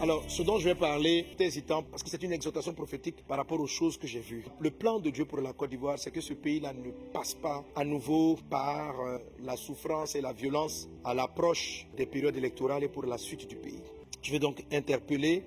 Alors, ce dont je vais parler, c'est hésitant parce que c'est une exhortation prophétique par rapport aux choses que j'ai vues. Le plan de Dieu pour la Côte d'Ivoire, c'est que ce pays-là ne passe pas à nouveau par la souffrance et la violence à l'approche des périodes électorales et pour la suite du pays. Je vais donc interpeller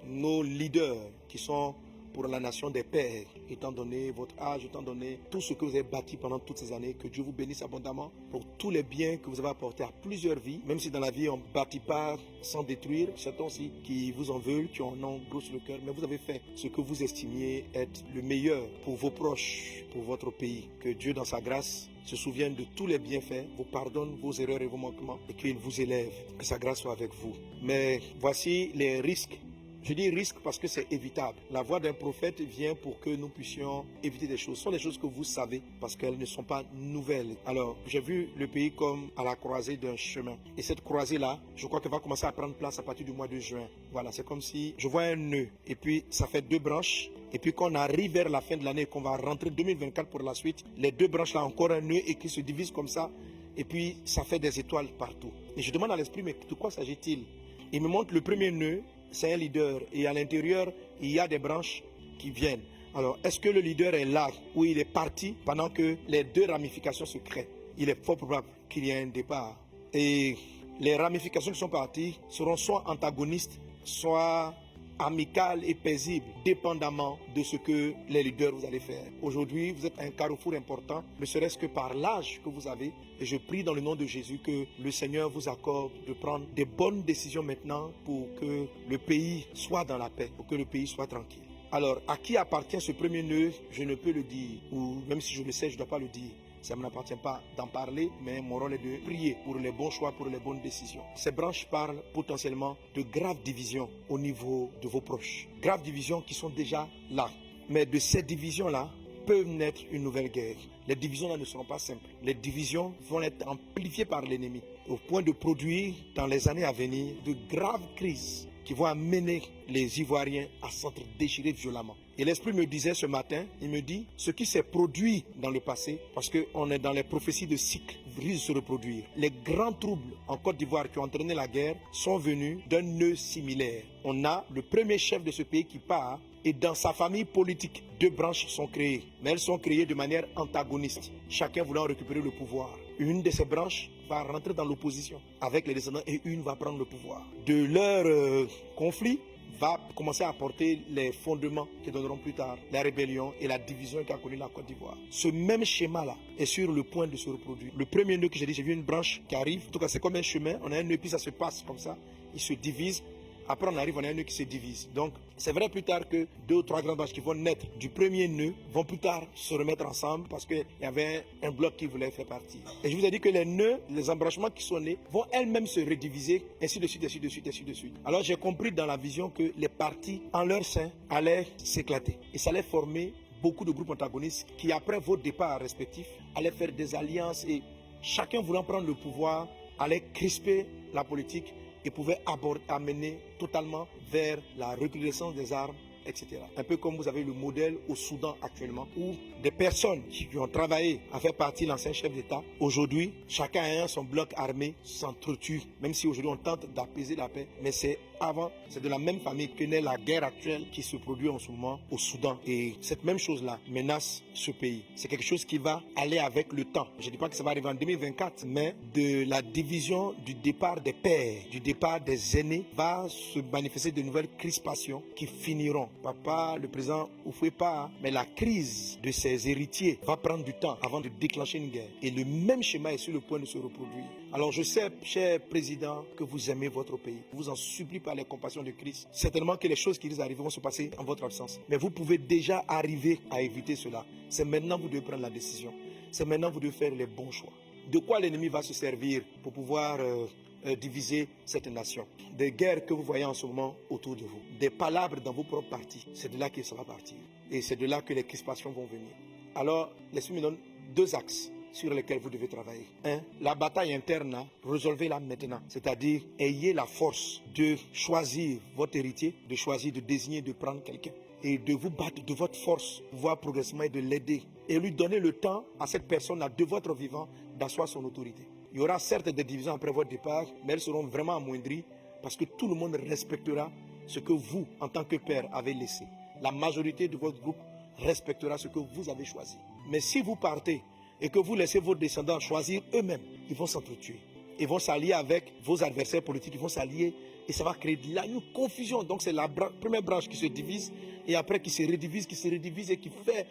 nos leaders qui sont pour la nation des pères, étant donné votre âge, étant donné tout ce que vous avez bâti pendant toutes ces années, que Dieu vous bénisse abondamment pour tous les biens que vous avez apportés à plusieurs vies, même si dans la vie on ne bâtit pas sans détruire, certains aussi qui vous en veulent, qui en ont gros sur le cœur, mais vous avez fait ce que vous estimiez être le meilleur pour vos proches, pour votre pays. Que Dieu dans sa grâce se souvienne de tous les bienfaits, vous pardonne vos erreurs et vos manquements et qu'il vous élève, que sa grâce soit avec vous. Mais voici les risques. Je dis risque parce que c'est évitable. La voix d'un prophète vient pour que nous puissions éviter des choses. Ce sont des choses que vous savez parce qu'elles ne sont pas nouvelles. Alors, j'ai vu le pays comme à la croisée d'un chemin. Et cette croisée-là, je crois qu'elle va commencer à prendre place à partir du mois de juin. Voilà, c'est comme si je vois un nœud et puis ça fait deux branches. Et puis quand on arrive vers la fin de l'année et qu'on va rentrer 2024 pour la suite, les deux branches-là, encore un nœud et qui se divisent comme ça. Et puis ça fait des étoiles partout. Et je demande à l'esprit, mais de quoi s'agit-il? Il me montre le premier nœud. C'est un leader et à l'intérieur, il y a des branches qui viennent. Alors, est-ce que le leader est là ou il est parti pendant que les deux ramifications se créent? Il est fort probable qu'il y ait un départ. Et les ramifications qui sont parties seront soit antagonistes, soit amicales et paisibles, dépendamment de ce que les leaders vous allez faire. Aujourd'hui, vous êtes à un carrefour important, ne serait-ce que par l'âge que vous avez. Et je prie dans le nom de Jésus que le Seigneur vous accorde de prendre des bonnes décisions maintenant pour que le pays soit dans la paix, pour que le pays soit tranquille. Alors, à qui appartient ce premier nœud? Je ne peux le dire, ou même si je le sais, je ne dois pas le dire. Ça ne m'appartient pas d'en parler, mais mon rôle est de prier pour les bons choix, pour les bonnes décisions. Ces branches parlent potentiellement de graves divisions au niveau de vos proches. Graves divisions qui sont déjà là. Mais de ces divisions-là peuvent naître une nouvelle guerre. Les divisions-là ne seront pas simples. Les divisions vont être amplifiées par l'ennemi au point de produire dans les années à venir de graves crises qui vont amener les Ivoiriens à s'entre-déchirer violemment. Et l'Esprit me disait ce matin, il me dit, ce qui s'est produit dans le passé, parce qu'on est dans les prophéties de cycle, risque de se reproduire. Les grands troubles en Côte d'Ivoire qui ont entraîné la guerre sont venus d'un nœud similaire. On a le premier chef de ce pays qui part, et dans sa famille politique, deux branches sont créées, mais elles sont créées de manière antagoniste, chacun voulant récupérer le pouvoir. Une de ces branches va rentrer dans l'opposition avec les descendants et une va prendre le pouvoir. De leur conflit va commencer à apporter les fondements qui donneront plus tard la rébellion et la division qu'a connue la Côte d'Ivoire. Ce même schéma-là est sur le point de se reproduire. Le premier nœud que j'ai dit, j'ai vu une branche qui arrive, en tout cas c'est comme un chemin, on a un nœud puis ça se passe comme ça, il se divise. Après, on arrive, on a un nœud qui se divise. Donc, c'est vrai plus tard que deux ou trois grandes branches qui vont naître du premier nœud vont plus tard se remettre ensemble parce qu'il y avait un bloc qui voulait faire partie. Et je vous ai dit que les nœuds, les embranchements qui sont nés vont elles-mêmes se rediviser, ainsi de suite, ainsi de suite, ainsi de suite. Alors, j'ai compris dans la vision que les partis en leur sein allaient s'éclater. Et ça allait former beaucoup de groupes antagonistes qui, après vos départs respectifs, allaient faire des alliances et chacun voulant prendre le pouvoir allait crisper la politique et pouvait amener totalement vers la recrudescence des armes, etc. Un peu comme vous avez le modèle au Soudan actuellement, où des personnes qui ont travaillé à faire partie de l'ancien chef d'État, aujourd'hui, chacun ayant son bloc armé s'entretue, même si aujourd'hui on tente d'apaiser la paix, mais c'est de la même famille que naît la guerre actuelle qui se produit en ce moment au Soudan. Et cette même chose-là menace ce pays. C'est quelque chose qui va aller avec le temps. Je ne dis pas que ça va arriver en 2024, mais de la division du départ des pères, du départ des aînés, va se manifester de nouvelles crispations qui finiront. Papa, le président Houphouët-Boigny, mais la crise de ses héritiers va prendre du temps avant de déclencher une guerre. Et le même schéma est sur le point de se reproduire. Alors je sais, cher président, que vous aimez votre pays. Je vous en supplie par les compassions de Christ. Certainement que les choses qui risquent d'arriver vont se passer en votre absence. Mais vous pouvez déjà arriver à éviter cela. C'est maintenant que vous devez prendre la décision. C'est maintenant que vous devez faire les bons choix. De quoi l'ennemi va se servir pour pouvoir diviser cette nation? Des guerres que vous voyez en ce moment autour de vous. Des palabres dans vos propres partis. C'est de là que ça va partir. Et c'est de là que les crispations vont venir. Alors, l'Esprit me donne deux axes sur lesquels vous devez travailler. La bataille interne, résolvez-la maintenant. C'est-à-dire, ayez la force de choisir votre héritier, de choisir, de désigner, de prendre quelqu'un. Et de vous battre de votre force, voir progressivement et de l'aider. Et lui donner le temps à cette personne-là, de votre vivant, d'asseoir son autorité. Il y aura certes des divisions après votre départ, mais elles seront vraiment amoindries parce que tout le monde respectera ce que vous, en tant que père, avez laissé. La majorité de votre groupe respectera ce que vous avez choisi. Mais si vous partez et que vous laissez vos descendants choisir eux-mêmes, ils vont s'entretuer. Ils vont s'allier avec vos adversaires politiques, ils vont s'allier et ça va créer de là une confusion. Donc c'est la première branche qui se divise et après qui se redivise et qui fait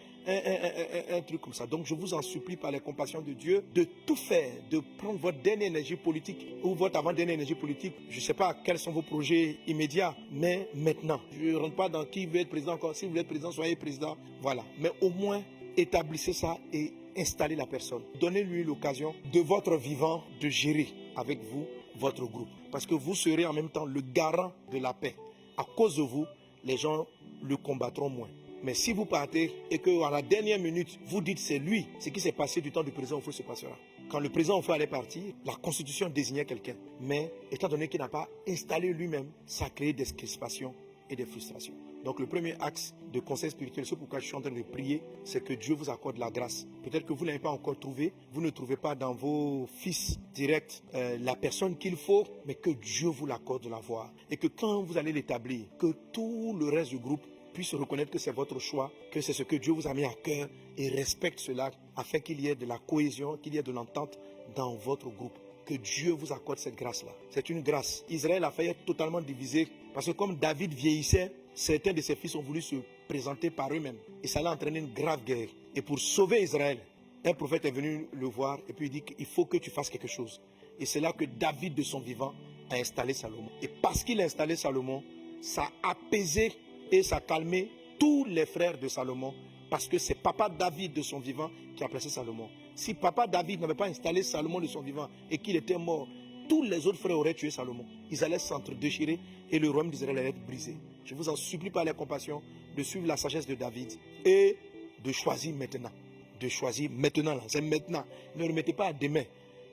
un truc comme ça. Donc je vous en supplie par les compassions de Dieu de tout faire, de prendre votre dernière énergie politique ou votre avant-dernière énergie politique. Je ne sais pas quels sont vos projets immédiats, mais maintenant. Je ne rentre pas dans qui veut être président encore. Si vous voulez être président, soyez président. Voilà. Mais au moins, établissez ça et installez la personne. Donnez-lui l'occasion de votre vivant de gérer avec vous votre groupe. Parce que vous serez en même temps le garant de la paix. À cause de vous, les gens le combattront moins. Mais si vous partez et qu'à la dernière minute, vous dites c'est lui, ce qui s'est passé du temps du président Oufou se passera. Quand le président Oufou allait partir, la constitution désignait quelqu'un. Mais étant donné qu'il n'a pas installé lui-même, ça a créé des crispations et des frustrations. Donc le premier axe de conseil spirituel, c'est pourquoi je suis en train de prier, c'est que Dieu vous accorde la grâce. Peut-être que vous ne l'avez pas encore trouvé, vous ne trouvez pas dans vos fils directs la personne qu'il faut, mais que Dieu vous l'accorde de la voir. Et que quand vous allez l'établir, que tout le reste du groupe puisse reconnaître que c'est votre choix, que c'est ce que Dieu vous a mis à cœur et respecte cela afin qu'il y ait de la cohésion, qu'il y ait de l'entente dans votre groupe. Que Dieu vous accorde cette grâce-là. C'est une grâce. Israël a failli être totalement divisé parce que comme David vieillissait, certains de ses fils ont voulu se présenter par eux-mêmes. Et ça a entraîné une grave guerre. Et pour sauver Israël, un prophète est venu le voir et puis il dit qu'il faut que tu fasses quelque chose. Et c'est là que David, de son vivant, a installé Salomon. Et parce qu'il a installé Salomon, ça a apaisé et ça a calmé tous les frères de Salomon. Parce que c'est papa David de son vivant qui a placé Salomon. Si papa David n'avait pas installé Salomon de son vivant et qu'il était mort, tous les autres frères auraient tué Salomon. Ils allaient s'entre-déchirer et le royaume d'Israël allait être brisé. Je vous en supplie par la compassion de suivre la sagesse de David et de choisir maintenant. De choisir maintenant, là. C'est maintenant. Ne le remettez pas à demain.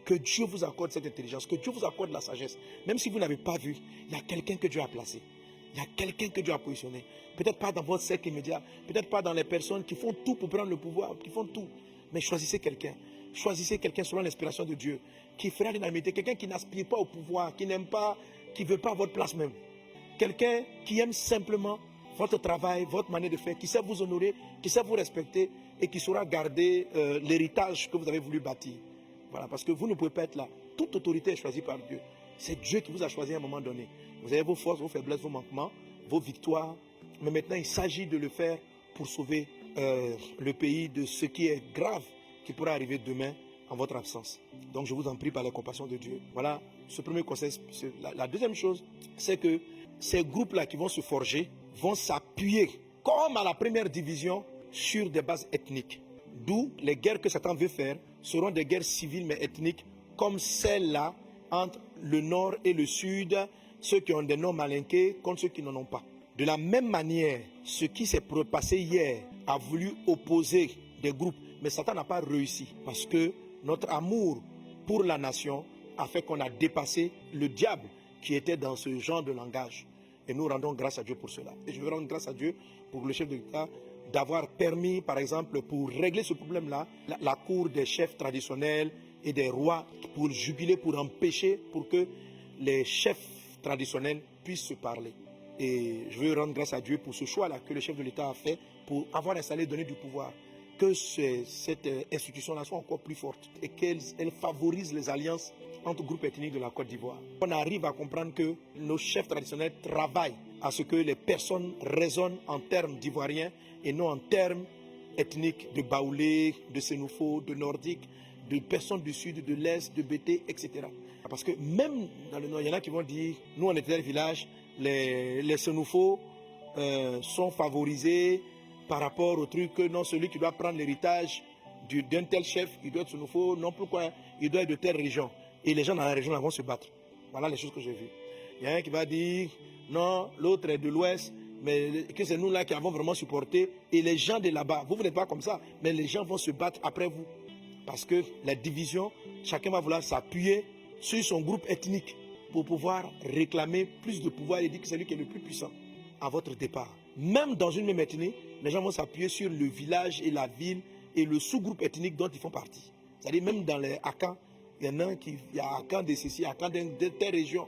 Que Dieu vous accorde cette intelligence, que Dieu vous accorde la sagesse. Même si vous n'avez pas vu, il y a quelqu'un que Dieu a placé. Il y a quelqu'un que Dieu a positionné. Peut-être pas dans votre cercle immédiat, peut-être pas dans les personnes qui font tout pour prendre le pouvoir, qui font tout. Mais choisissez quelqu'un. Choisissez quelqu'un selon l'inspiration de Dieu, qui fera l'unanimité. Quelqu'un qui n'aspire pas au pouvoir, qui n'aime pas, qui ne veut pas votre place même. Quelqu'un qui aime simplement votre travail, votre manière de faire, qui sait vous honorer, qui sait vous respecter et qui saura garder l'héritage que vous avez voulu bâtir. Voilà, parce que vous ne pouvez pas être là. Toute autorité est choisie par Dieu. C'est Dieu qui vous a choisi à un moment donné. Vous avez vos forces, vos faiblesses, vos manquements, vos victoires. Mais maintenant, il s'agit de le faire pour sauver le pays de ce qui est grave qui pourra arriver demain en votre absence. Donc, je vous en prie par la compassion de Dieu. Voilà, ce premier conseil. La deuxième chose, c'est que ces groupes-là qui vont se forger vont s'appuyer, comme à la première division, sur des bases ethniques. D'où les guerres que Satan veut faire seront des guerres civiles mais ethniques, comme celle-là entre le nord et le sud, ceux qui ont des noms malinqués contre ceux qui n'en ont pas. De la même manière, ce qui s'est passé hier a voulu opposer des groupes, mais Satan n'a pas réussi parce que notre amour pour la nation a fait qu'on a dépassé le diable qui était dans ce genre de langage. Et nous rendons grâce à Dieu pour cela. Et je veux rendre grâce à Dieu pour le chef de l'État d'avoir permis, par exemple, pour régler ce problème-là, la cour des chefs traditionnels et des rois pour jubiler, pour empêcher, pour que les chefs traditionnels puissent se parler. Et je veux rendre grâce à Dieu pour ce choix-là que le chef de l'État a fait pour avoir installé, donné du pouvoir. Que cette institution-là soit encore plus forte et qu'elle favorise les alliances entre groupes ethniques de la Côte d'Ivoire. On arrive à comprendre que nos chefs traditionnels travaillent à ce que les personnes raisonnent en termes d'ivoiriens et non en termes ethniques de Baoulé, de Sénoufo, de Nordiques, de personnes du sud, de l'est, de Bété, etc. Parce que même dans le nord, il y en a qui vont dire, nous on était dans le village, les Sénoufos sont favorisés par rapport au truc que non, celui qui doit prendre l'héritage d'un tel chef, il doit être Sénoufo, non pourquoi, il doit être de telle région. Et les gens dans la région là, vont se battre. Voilà les choses que j'ai vues. Il y a un qui va dire, non, l'autre est de l'ouest, mais que c'est nous là qui avons vraiment supporté. Et les gens de là-bas, vous n'êtes pas comme ça, mais les gens vont se battre après vous. Parce que la division, chacun va vouloir s'appuyer sur son groupe ethnique pour pouvoir réclamer plus de pouvoir et dire que c'est lui qui est le plus puissant à votre départ. Même dans une même ethnie, les gens vont s'appuyer sur le village et la ville et le sous-groupe ethnique dont ils font partie. C'est-à-dire même dans les Akans, il y en a un qui, il y a Akan de ceci, Akan de telle région.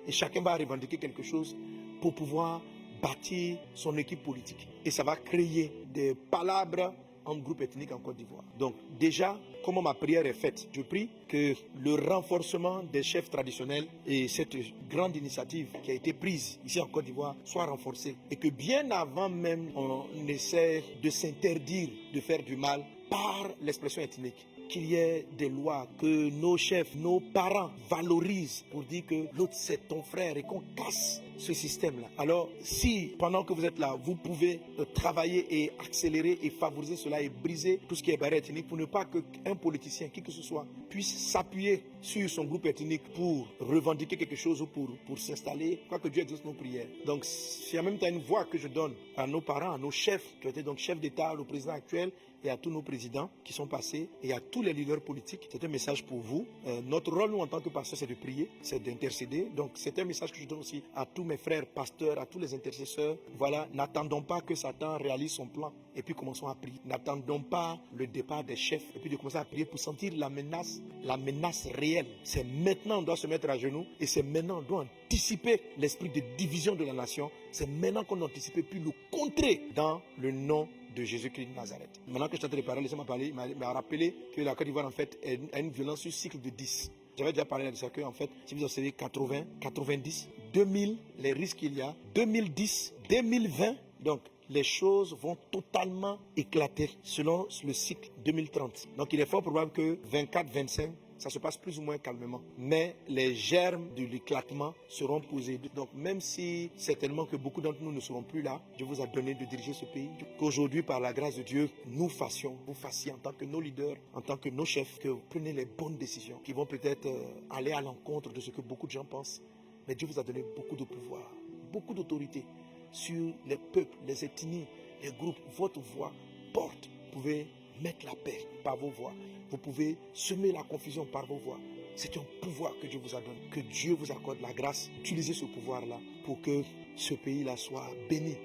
Et chacun va revendiquer quelque chose pour pouvoir bâtir son équipe politique. Et ça va créer des palabres entre groupes ethniques en Côte d'Ivoire. Donc déjà, comment ma prière est faite? Je prie que le renforcement des chefs traditionnels et cette grande initiative qui a été prise ici en Côte d'Ivoire soit renforcée. Et que bien avant même on essaie de s'interdire de faire du mal par l'expression ethnique, qu'il y ait des lois, que nos chefs, nos parents valorisent pour dire que l'autre c'est ton frère et qu'on casse ce système-là. Alors, si pendant que vous êtes là, vous pouvez travailler et accélérer et favoriser cela et briser tout ce qui est barrière ethnique pour ne pas qu'un politicien, qui que ce soit, puisse s'appuyer sur son groupe ethnique pour revendiquer quelque chose ou pour s'installer, quoi que Dieu exauce nos prières. Donc, c'est en même temps une voix que je donne à nos parents, à nos chefs, qui ont été donc chefs d'État, au président actuel, et à tous nos présidents qui sont passés et à tous les leaders politiques. C'est un message pour vous. Notre rôle, nous, en tant que pasteurs, c'est de prier, c'est d'intercéder. Donc, c'est un message que je donne aussi à tous mes frères pasteurs, à tous les intercesseurs. Voilà, n'attendons pas que Satan réalise son plan et puis commençons à prier. N'attendons pas le départ des chefs et puis de commencer à prier pour sentir la menace réelle. C'est maintenant on doit se mettre à genoux et c'est maintenant on doit anticiper l'esprit de division de la nation. C'est maintenant qu'on anticipe puis le contrer dans le nom de Jésus-Christ de Nazareth. Maintenant que je t'entends parler, laissez-moi parler, il m'a rappelé que la Côte d'Ivoire en fait a une violence sur cycle de 10. J'avais déjà parlé de ça que en fait, si vous observez 80, 90, 2000, les risques qu'il y a, 2010, 2020, donc les choses vont totalement éclater selon le cycle 2030. Donc il est fort probable que 24, 25, ça se passe plus ou moins calmement. Mais les germes de l'éclatement seront posés. Donc même si certainement que beaucoup d'entre nous ne seront plus là, Dieu vous a donné de diriger ce pays. Qu'aujourd'hui, par la grâce de Dieu, nous fassions, vous fassiez en tant que nos leaders, en tant que nos chefs, que vous preniez les bonnes décisions qui vont peut-être aller à l'encontre de ce que beaucoup de gens pensent. Mais Dieu vous a donné beaucoup de pouvoir, beaucoup d'autorité sur les peuples, les ethnies, les groupes. Votre voix porte. Vous pouvez mettre la paix par vos voix. Vous pouvez semer la confusion par vos voix. C'est un pouvoir que Dieu vous a donné. Que Dieu vous accorde la grâce d'utiliser ce pouvoir-là pour que ce pays-là soit béni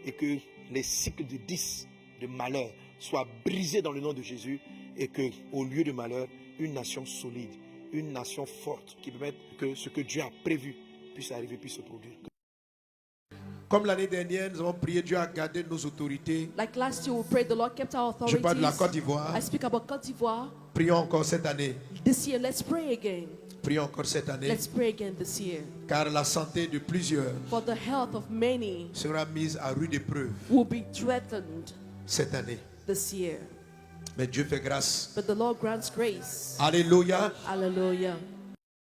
et que les cycles de 10 de malheur soient brisés dans le nom de Jésus et que, au lieu de malheur, une nation solide, une nation forte qui permette que ce que Dieu a prévu puisse arriver, puisse se produire. Comme l'année dernière, nous avons prié Dieu à garder nos autorités. Like last year, we prayed the Lord kept our authorities. Je parle de la Côte d'Ivoire. I speak about Côte d'Ivoire. Prions encore cette année. This year, let's pray again. Prions encore cette année. Let's pray again this year. Car la santé de plusieurs For the health of many sera mise à rude épreuve will be threatened cette année. this year. Mais Dieu fait grâce. But the Lord grants grace. Alléluia. Hallelujah.